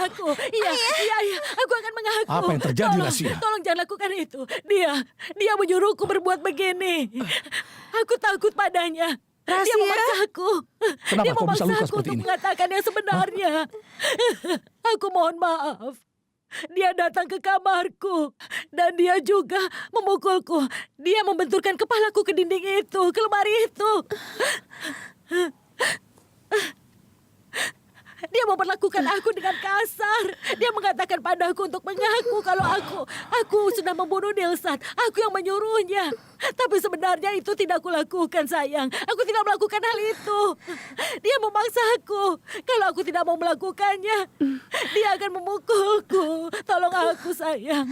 mengaku. Iya, aku akan mengaku. Apa yang terjadi, Rasia? Tolong jangan lakukan itu. Dia menyuruhku berbuat begini. Aku takut padanya. Dia Rasia? memaksa aku. Kenapa Dia kau bisa memaksa luka aku seperti untuk ini? mengatakan yang sebenarnya. Aku mohon maaf. Dia datang ke kamarku dan dia juga memukulku. Dia membenturkan kepalaku ke dinding itu, ke lemari itu. Dia memperlakukan aku dengan kasar. Dia mengatakan padaku untuk mengaku kalau aku sudah membunuh Dilsat. Aku yang menyuruhnya. Tapi sebenarnya itu tidak kulakukan, sayang. Aku tidak melakukan hal itu. Dia memaksa aku. Kalau aku tidak mau melakukannya, dia akan memukulku. Tolong aku, sayang.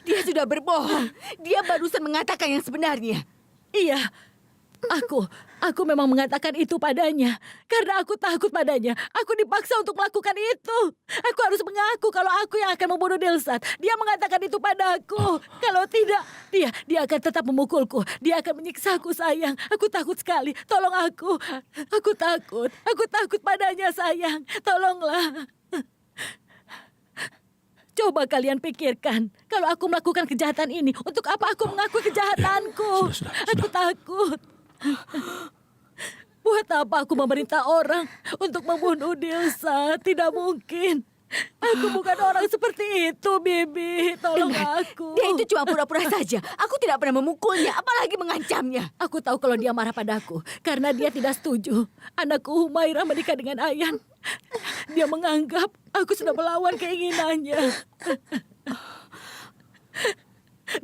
Dia sudah berbohong. Dia barusan mengatakan yang sebenarnya. Iya, aku memang mengatakan itu padanya. Karena aku takut padanya. Aku dipaksa untuk melakukan itu. Aku harus mengaku kalau aku yang akan membunuh Dilsat. Dia mengatakan itu padaku. Kalau tidak, dia akan tetap memukulku. Dia akan menyiksaku, sayang. Aku takut sekali. Tolong aku. Aku takut. Aku takut padanya, sayang. Tolonglah. Coba kalian pikirkan, kalau aku melakukan kejahatan ini, untuk apa aku mengakui kejahatanku? Sudah. Aku takut. Buat apa aku memerintah orang untuk membunuh Dilsa? Tidak mungkin. Aku bukan orang seperti itu, Bibi. Tolong Dengar, aku. dia itu cuma pura-pura saja. Aku tidak pernah memukulnya, apalagi mengancamnya. Aku tahu kalau dia marah padaku karena dia tidak setuju anakku Humaira menikah dengan Ayan. Dia menganggap aku sudah melawan keinginannya.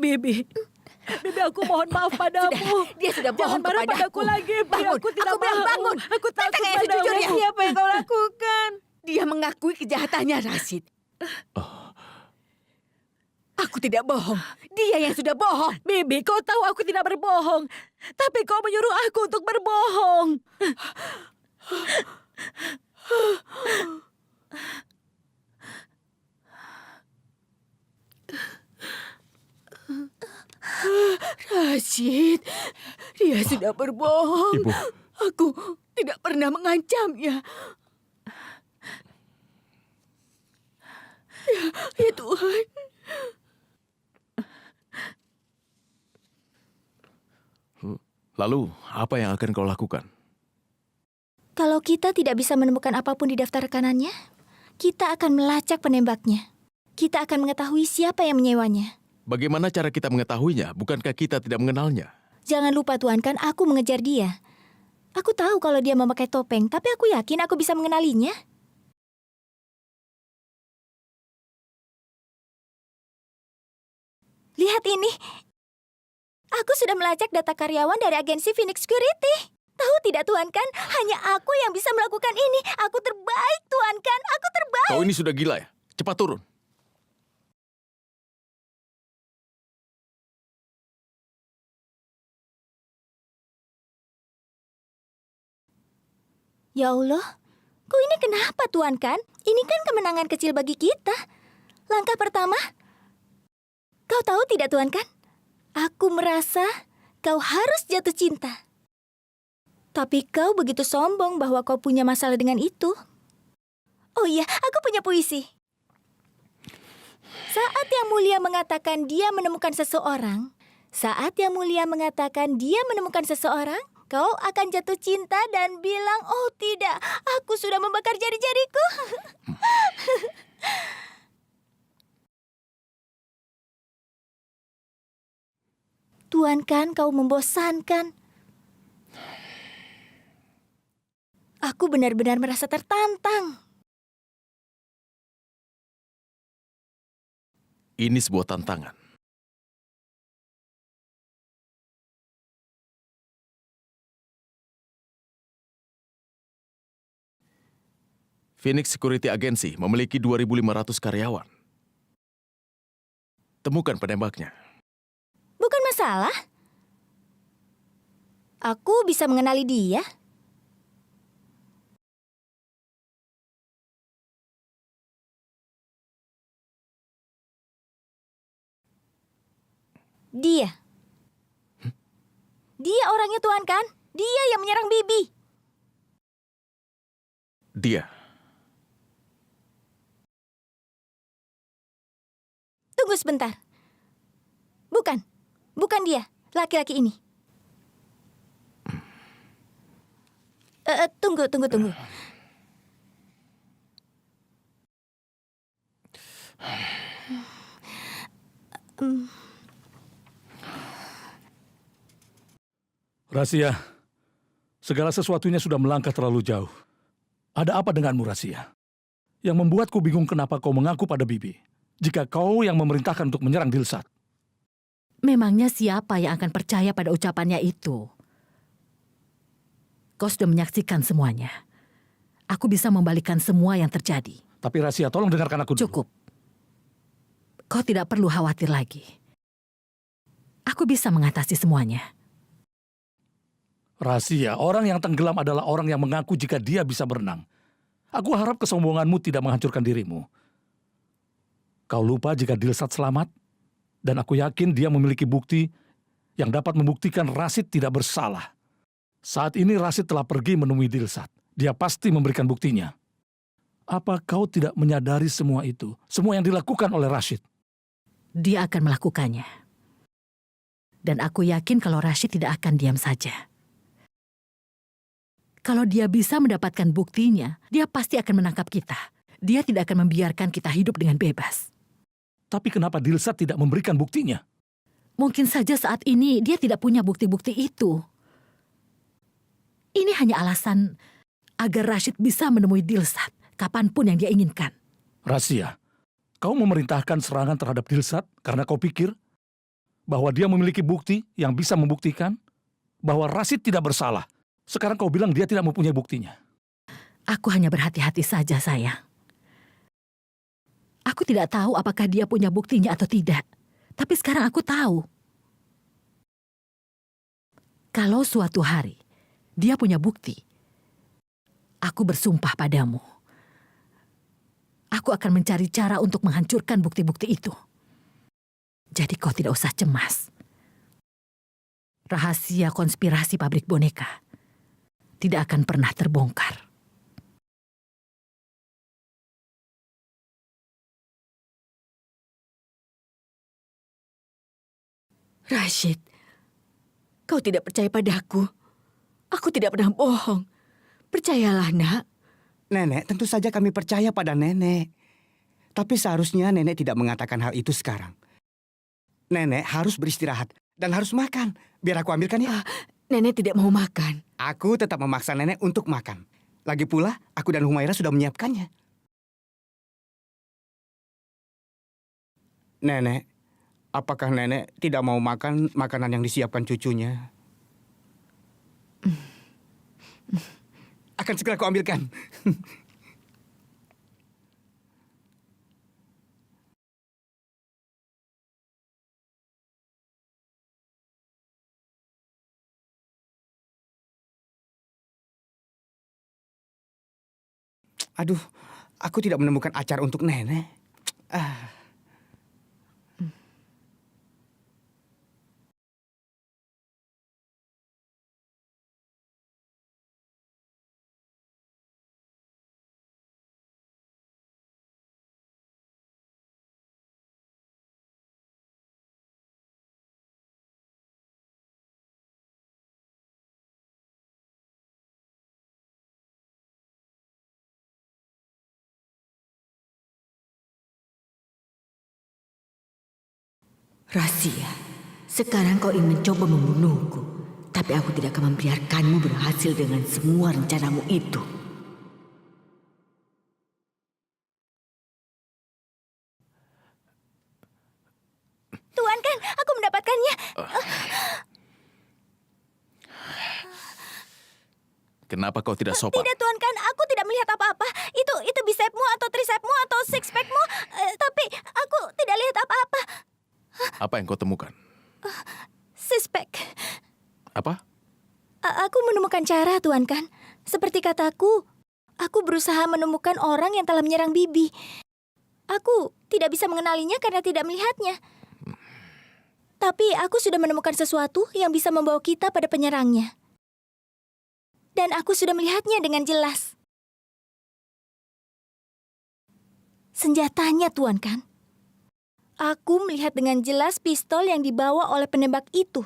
Bibi, aku mohon maaf padamu. Dia sudah bohong Jangan marah kepadaku. padaku lagi, Bi. Bangun, Aku tidak aku bilang mau. bangun. Aku takut Katakan yang padamu. sejujurnya. Apa yang kau lakukan? Dia mengakui kejahatannya, Rashid. Aku tidak bohong. Dia yang sudah bohong. Bibi, kau tahu aku tidak berbohong. Tapi kau menyuruh aku untuk berbohong. Rashid, dia sudah berbohong. Ibu. Aku tidak pernah mengancamnya. Ya Tuhan. Lalu, apa yang akan kau lakukan? Kalau kita tidak bisa menemukan apapun di daftar rekanannya, kita akan melacak penembaknya. Kita akan mengetahui siapa yang menyewanya. Bagaimana cara kita mengetahuinya? Bukankah kita tidak mengenalnya? Jangan lupa Tuan, kan aku mengejar dia. Aku tahu kalau dia memakai topeng, tapi aku yakin aku bisa mengenalinya. Lihat ini. Aku sudah melacak data karyawan dari agensi Phoenix Security. Tahu tidak Tuan kan? Hanya aku yang bisa melakukan ini. Aku terbaik Tuan kan? Aku terbaik. Kau ini sudah gila ya? Cepat turun. Ya Allah, kok ini kenapa Tuan kan? Ini kan kemenangan kecil bagi kita. Langkah pertama, kau tahu tidak Tuan kan? Aku merasa kau harus jatuh cinta. Tapi kau begitu sombong bahwa kau punya masalah dengan itu. Oh iya, aku punya puisi. Saat Yang Mulia mengatakan dia menemukan seseorang, kau akan jatuh cinta dan bilang, oh tidak, aku sudah membakar jari-jariku. Tuan kan kau membosankan. Aku benar-benar merasa tertantang. Ini sebuah tantangan. Phoenix Security Agency memiliki 2.500 karyawan. Temukan penembaknya. Bukan masalah. Aku bisa mengenali dia. Dia. Dia orangnya Tuan kan? Dia yang menyerang Bibi. Dia. tunggu sebentar. Bukan dia, laki-laki ini. Tunggu. Rahasia, segala sesuatunya sudah melangkah terlalu jauh. Ada apa denganmu, Rahasia? Yang membuatku bingung kenapa kau mengaku pada Bibi, jika kau yang memerintahkan untuk menyerang Dilsat. Memangnya siapa yang akan percaya pada ucapannya itu? Kau sudah menyaksikan semuanya. Aku bisa membalikan semua yang terjadi. Tapi Rahasia, tolong dengarkan aku dulu. Cukup. Kau tidak perlu khawatir lagi. Aku bisa mengatasi semuanya. Rahasia, orang yang tenggelam adalah orang yang mengaku jika dia bisa berenang. Aku harap kesombonganmu tidak menghancurkan dirimu. Kau lupa jika Dilsat selamat? Dan aku yakin dia memiliki bukti yang dapat membuktikan Rashid tidak bersalah. Saat ini Rashid telah pergi menemui Dilsat. Dia pasti memberikan buktinya. Apa kau tidak menyadari semua itu? Semua yang dilakukan oleh Rashid? Dia akan melakukannya. Dan aku yakin kalau Rashid tidak akan diam saja. Kalau dia bisa mendapatkan buktinya, dia pasti akan menangkap kita. Dia tidak akan membiarkan kita hidup dengan bebas. Tapi kenapa Dilsat tidak memberikan buktinya? Mungkin saja saat ini dia tidak punya bukti-bukti itu. Ini hanya alasan agar Rashid bisa menemui Dilsat kapanpun yang dia inginkan. Rahasia, kau memerintahkan serangan terhadap Dilsat karena kau pikir bahwa dia memiliki bukti yang bisa membuktikan bahwa Rashid tidak bersalah. Sekarang kau bilang dia tidak mempunyai buktinya. Aku hanya berhati-hati saja, sayang. Aku tidak tahu apakah dia punya buktinya atau tidak. Tapi sekarang aku tahu. Kalau suatu hari dia punya bukti, aku bersumpah padamu. Aku akan mencari cara untuk menghancurkan bukti-bukti itu. Jadi kau tidak usah cemas. Rahasia konspirasi pabrik boneka tidak akan pernah terbongkar. Rashid, kau tidak percaya padaku. Aku tidak pernah bohong. Percayalah, nak. Nenek, tentu saja kami percaya pada nenek. Tapi seharusnya nenek tidak mengatakan hal itu sekarang. Nenek harus beristirahat dan harus makan. Biar aku ambilkan ya. Nenek tidak mau makan. Aku tetap memaksa nenek untuk makan. Lagi pula, aku dan Humaira sudah menyiapkannya. Nenek, apakah nenek tidak mau makan makanan yang disiapkan cucunya? Akan segera aku ambilkan. Aduh, aku tidak menemukan acar untuk nenek. Rahasia, sekarang kau ingin mencoba membunuhku. Tapi aku tidak akan membiarkanmu berhasil dengan semua rencanamu itu. Tuan kan, aku mendapatkannya. Kenapa kau tidak sopan? Tidak Tuan kan, aku tidak melihat apa-apa. Itu bisepmu atau trisepmu atau sixpackmu. Tapi aku tidak lihat apa-apa. Apa yang kau temukan? Sixpack. Apa? Aku menemukan cara, Tuan kan. Seperti kataku, aku berusaha menemukan orang yang telah menyerang Bibi. Aku tidak bisa mengenalinya karena tidak melihatnya. Tapi aku sudah menemukan sesuatu yang bisa membawa kita pada penyerangnya. Dan aku sudah melihatnya dengan jelas. Senjatanya, Tuan kan. Aku melihat dengan jelas pistol yang dibawa oleh penembak itu.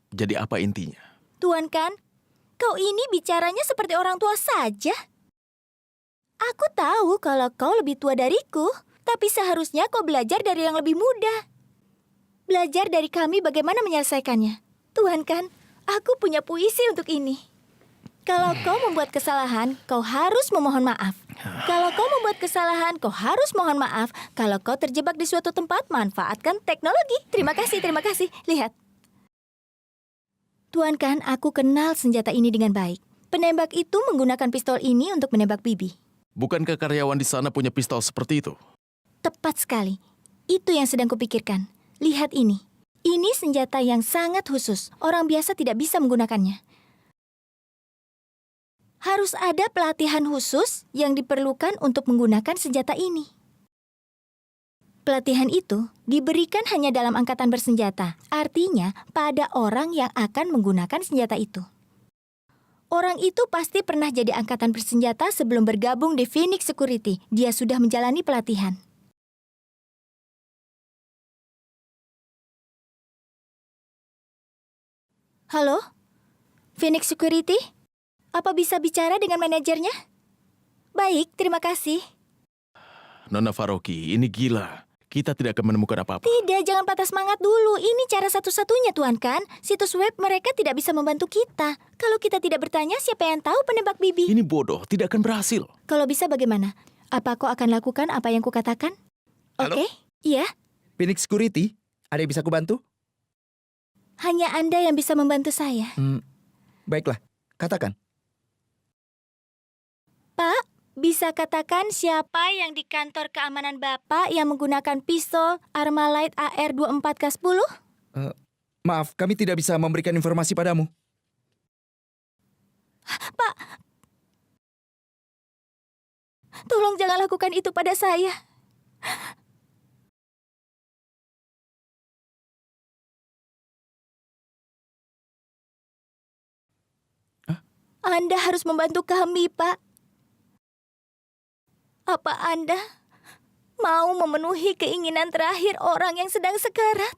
Jadi apa intinya? Tuan Kan, kau ini bicaranya seperti orang tua saja. Aku tahu kalau kau lebih tua dariku, tapi seharusnya kau belajar dari yang lebih muda. Belajar dari kami bagaimana menyelesaikannya. Tuan Kan, aku punya puisi untuk ini. Kalau kau membuat kesalahan, kau harus memohon maaf. Kalau kau membuat kesalahan, kau harus mohon maaf. Kalau kau terjebak di suatu tempat, manfaatkan teknologi. Terima kasih, terima kasih. Lihat. Tuan Kan, aku kenal senjata ini dengan baik. Penembak itu menggunakan pistol ini untuk menembak Bibi. Bukankah karyawan di sana punya pistol seperti itu? Tepat sekali. Itu yang sedang kupikirkan. Lihat ini. Ini senjata yang sangat khusus. Orang biasa tidak bisa menggunakannya. Harus ada pelatihan khusus yang diperlukan untuk menggunakan senjata ini. Pelatihan itu diberikan hanya dalam angkatan bersenjata, artinya pada orang yang akan menggunakan senjata itu. Orang itu pasti pernah jadi angkatan bersenjata sebelum bergabung di Phoenix Security. Dia sudah menjalani pelatihan. Halo? Phoenix Security? Apa bisa bicara dengan manajernya? Baik, terima kasih. Nona Faroki, ini gila. Kita tidak akan menemukan apa-apa. Tidak, jangan patah semangat dulu. Ini cara satu-satunya, Tuan Kan. Situs web mereka tidak bisa membantu kita. Kalau kita tidak bertanya, siapa yang tahu penembak Bibi? Ini bodoh, tidak akan berhasil. Kalau bisa bagaimana? Apa kau akan lakukan apa yang kukatakan? Halo? Oke? Iya? Phoenix Security, ada yang bisa kubantu? Hanya Anda yang bisa membantu saya. Baiklah, katakan. Pak, bisa katakan siapa yang di kantor keamanan Bapak yang menggunakan pistol Armalite AR-24K10? Maaf, kami tidak bisa memberikan informasi padamu. Pak, tolong jangan lakukan itu pada saya. Anda harus membantu kami, Pak. Apa Anda mau memenuhi keinginan terakhir orang yang sedang sekarat?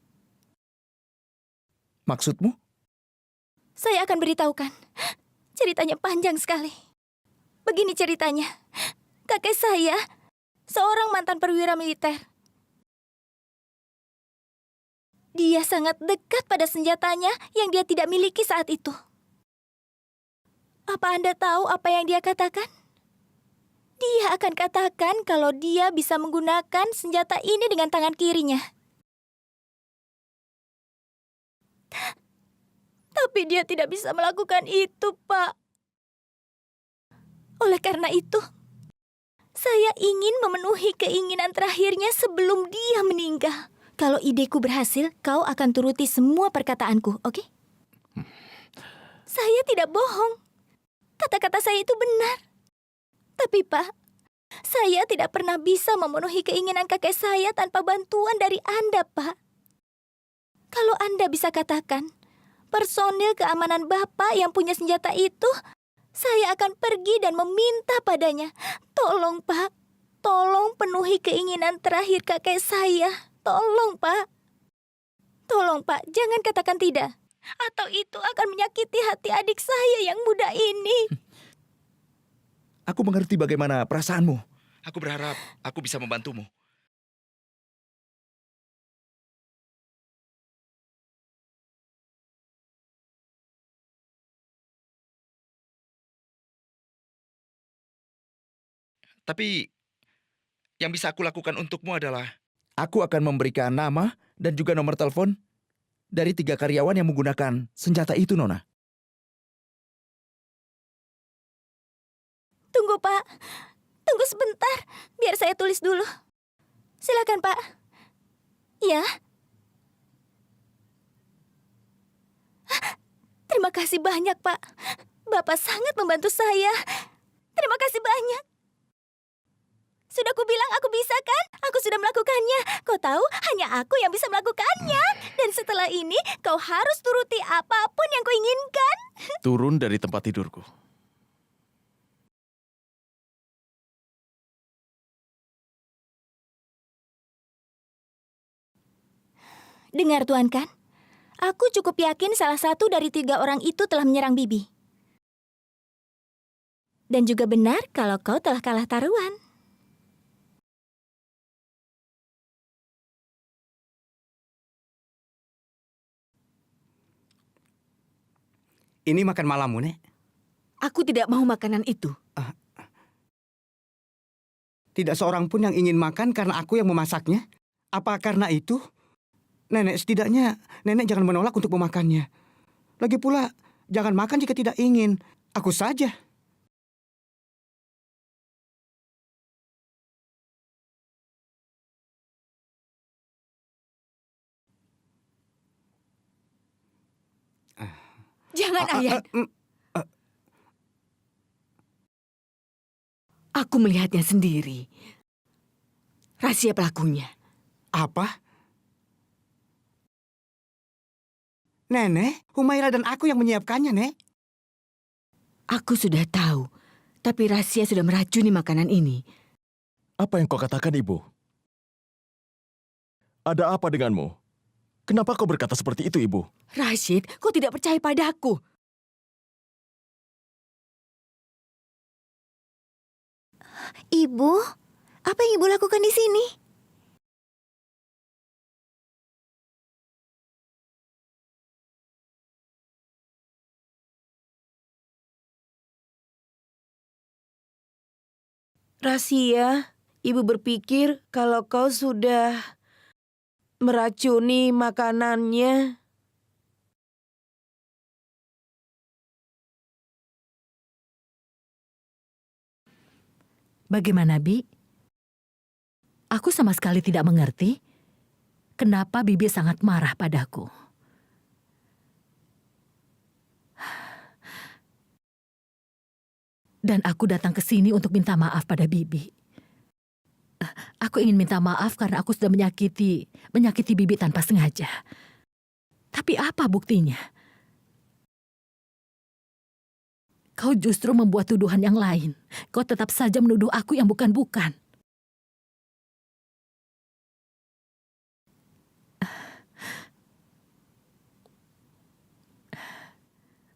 Maksudmu? Saya akan beritahukan. Ceritanya panjang sekali. Begini ceritanya. Kakek saya, seorang mantan perwira militer. Dia sangat dekat pada senjatanya yang dia tidak miliki saat itu. Apa Anda tahu apa yang dia katakan? Dia akan katakan kalau dia bisa menggunakan senjata ini dengan tangan kirinya. Tapi dia tidak bisa melakukan itu, Pak. Oleh karena itu, saya ingin memenuhi keinginan terakhirnya sebelum dia meninggal. Kalau ideku berhasil, kau akan turuti semua perkataanku, oke? Saya tidak bohong. Kata-kata saya itu benar. Tapi Pak, saya tidak pernah bisa memenuhi keinginan kakek saya tanpa bantuan dari Anda, Pak. Kalau Anda bisa katakan, personil keamanan Bapak yang punya senjata itu, saya akan pergi dan meminta padanya. Tolong, Pak. Tolong penuhi keinginan terakhir kakek saya. Tolong, Pak. Tolong, Pak. Jangan katakan tidak. Atau itu akan menyakiti hati adik saya yang muda ini. Aku mengerti bagaimana perasaanmu. Aku berharap aku bisa membantumu. Tapi yang bisa aku lakukan untukmu adalah aku akan memberikan nama dan juga nomor telepon dari 3 karyawan yang menggunakan senjata itu, Nona. Tunggu, Pak. Tunggu sebentar. Biar saya tulis dulu. Silakan, Pak. Ya. Terima kasih banyak, Pak. Bapak sangat membantu saya. Terima kasih banyak. Sudah kubilang aku bisa kan? Aku sudah melakukannya. Kau tahu, hanya aku yang bisa melakukannya. Dan setelah ini, kau harus turuti apapun yang kau inginkan. Turun dari tempat tidurku. Dengar Tuan Kan, aku cukup yakin salah satu dari 3 orang itu telah menyerang Bibi. Dan juga benar kalau kau telah kalah taruhan. Ini makan malammu, Nek. Aku tidak mau makanan itu. Tidak seorang pun yang ingin makan karena aku yang memasaknya. Apa karena itu? Nenek, setidaknya nenek jangan menolak untuk memakannya. Lagi pula, jangan makan jika tidak ingin. Aku saja. Jangan, Ah, ah, Ayah. ah, mm, Aku melihatnya sendiri. Rahasia pelakunya. Apa? Nenek, Humaira dan aku yang menyiapkannya, Nek. Aku sudah tahu, tapi rahasia sudah meracuni makanan ini. Apa yang kau katakan, Ibu? Ada apa denganmu? Kenapa kau berkata seperti itu, Ibu? Rashid, kau tidak percaya padaku. Ibu, apa yang Ibu lakukan di sini? Rahasia, ibu berpikir kalau kau sudah meracuni makanannya. Bagaimana, Bi? Aku sama sekali tidak mengerti kenapa Bibi sangat marah padaku. Dan aku datang ke sini untuk minta maaf pada Bibi. Aku ingin minta maaf karena aku sudah menyakiti Bibi tanpa sengaja. Tapi apa buktinya? Kau justru membuat tuduhan yang lain. Kau tetap saja menuduh aku yang bukan-bukan.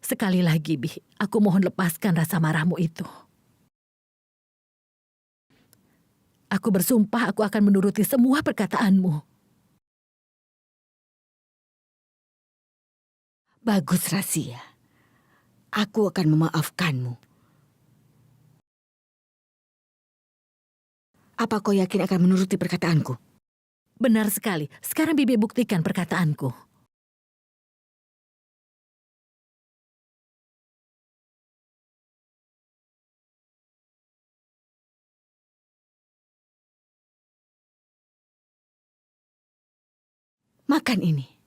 Sekali lagi, Bi, aku mohon lepaskan rasa marahmu itu. Aku bersumpah aku akan menuruti semua perkataanmu. Bagus, Rahasia. Aku akan memaafkanmu. Apa kau yakin akan menuruti perkataanku? Benar sekali. Sekarang Bibi buktikan perkataanku. Makan ini.